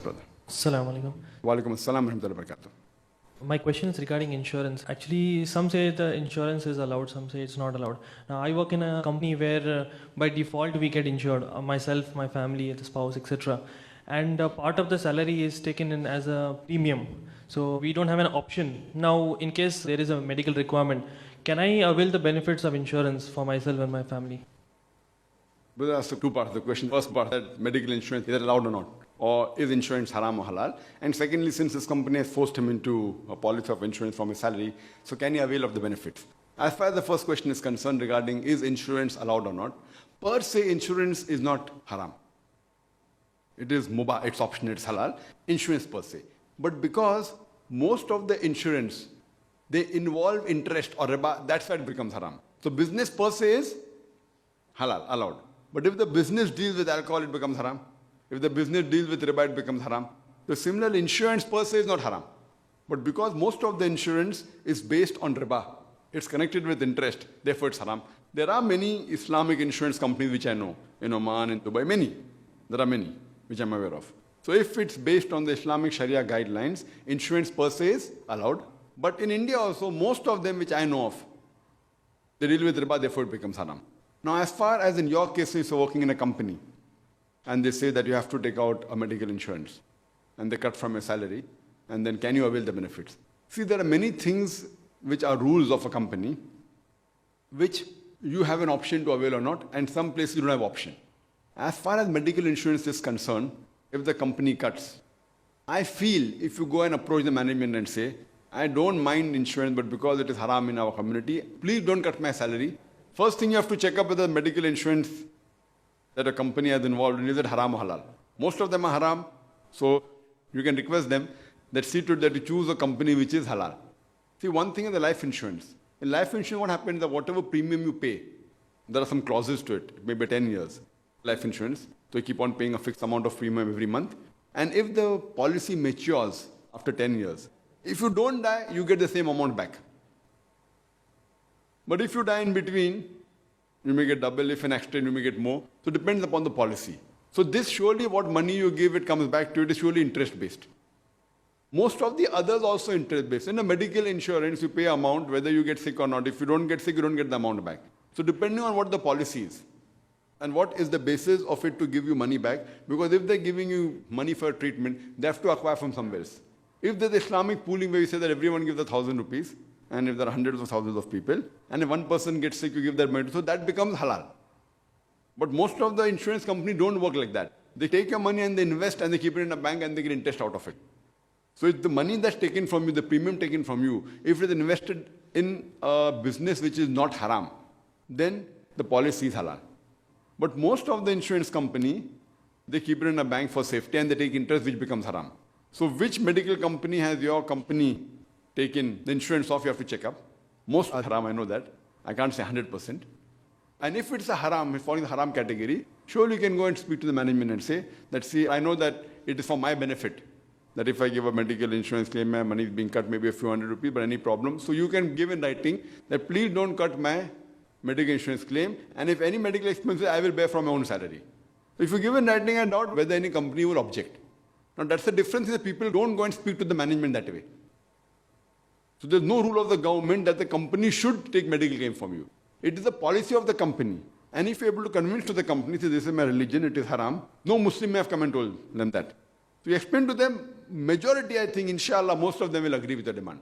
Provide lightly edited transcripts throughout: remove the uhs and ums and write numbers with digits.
brother. Assalamu alaikum. Walaikum assalam warahmatullahi wabarakatuh. My question is regarding insurance. Actually, some say the insurance is allowed, some say it's not allowed. Now, I work in a company where by default we get insured, myself, my family, the spouse, etc. And part of the salary is taken in as a premium. So we don't have an option. Now, in case there is a medical requirement, can I avail the benefits of insurance for myself and my family? But that's the two parts of the question. First part, that medical insurance, is it allowed or not? Or is insurance haram or halal? And secondly, since this company has forced him into a policy of insurance from his salary, so can he avail of the benefits? As far as the first question is concerned regarding is insurance allowed or not, per se insurance is not haram. It is mubah, it's optional, it's halal, insurance per se. But because most of the insurance, they involve interest or riba, that's why it becomes haram. So business per se is halal, allowed. But if the business deals with alcohol, it becomes haram. If the business deals with riba, it becomes haram. So similarly, insurance per se is not haram. But because most of the insurance is based on riba, it's connected with interest, therefore it's haram. There are many Islamic insurance companies which I know, in Oman, in Dubai, many. There are many which I'm aware of. So if it's based on the Islamic Sharia guidelines, insurance per se is allowed. But in India also, most of them which I know of, they deal with riba, therefore it becomes haram. Now, as far as in your case, if you're working in a company, and they say that you have to take out a medical insurance, and they cut from your salary, and then can you avail the benefits? See, there are many things which are rules of a company, which you have an option to avail or not, and some places you don't have option. As far as medical insurance is concerned, if the company cuts, I feel if you go and approach the management and say, I don't mind insurance, but because it is haram in our community, please don't cut my salary. First thing you have to check up with the medical insurance that a company has involved in, is it haram or halal? Most of them are haram, so you can request them that see to it that you choose a company which is halal. See, one thing is the life insurance. In life insurance, what happens is that whatever premium you pay, there are some clauses to it, maybe 10 years, life insurance. So you keep on paying a fixed amount of premium every month. And if the policy matures after 10 years, if you don't die, you get the same amount back. But if you die in between, you may get double. If an accident, you may get more. So it depends upon the policy. So this surely what money you give, it comes back to you. It is surely interest-based. Most of the others also interest-based. In a medical insurance, you pay amount whether you get sick or not. If you don't get sick, you don't get the amount back. So depending on what the policy is and what is the basis of it to give you money back, because if they're giving you money for treatment, they have to acquire from somewhere else. If there's Islamic pooling where you say that everyone gives 1,000 rupees, and if there are hundreds of thousands of people, and if one person gets sick, you give that money, so that becomes halal. But most of the insurance companies don't work like that. They take your money and they invest and they keep it in a bank and they get interest out of it. So it's the money that's taken from you, the premium taken from you, if it is invested in a business which is not haram, then the policy is halal. But most of the insurance company, they keep it in a bank for safety and they take interest which becomes haram. So which medical company has your company taken the insurance off? You have to check up. Most are haram, I know that. I can't say 100%. And if it's a haram, it's falling in the haram category, surely you can go and speak to the management and say that, see, I know that it is for my benefit, that if I give a medical insurance claim, my money is being cut maybe a few hundred rupees, but any problem. So you can give in writing that please don't cut my medical insurance claim, and if any medical expenses, I will bear from my own salary. So if you give in writing, I doubt whether any company will object. Now that's the difference, is that people don't go and speak to the management that way. So there's no rule of the government that the company should take medical claim from you. It is the policy of the company. And if you're able to convince to the company, say, this is my religion, it is haram, no Muslim may have come and told them that. So you explain to them, majority, I think, inshallah, most of them will agree with the demand.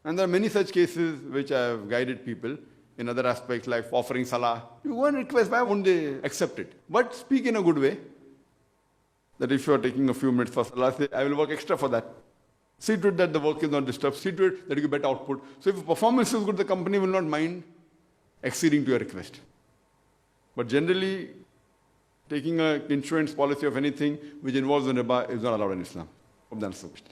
And there are many such cases which I have guided people in other aspects like offering salah. You go and request, why won't they accept it? But speak in a good way. That if you are taking a few minutes for salah, say, I will work extra for that. See to it that the work is not disturbed. See to it that you get better output. So if performance is good, the company will not mind acceding to your request. But generally, taking an insurance policy of anything which involves the riba is not allowed in Islam. Hope that answers the question.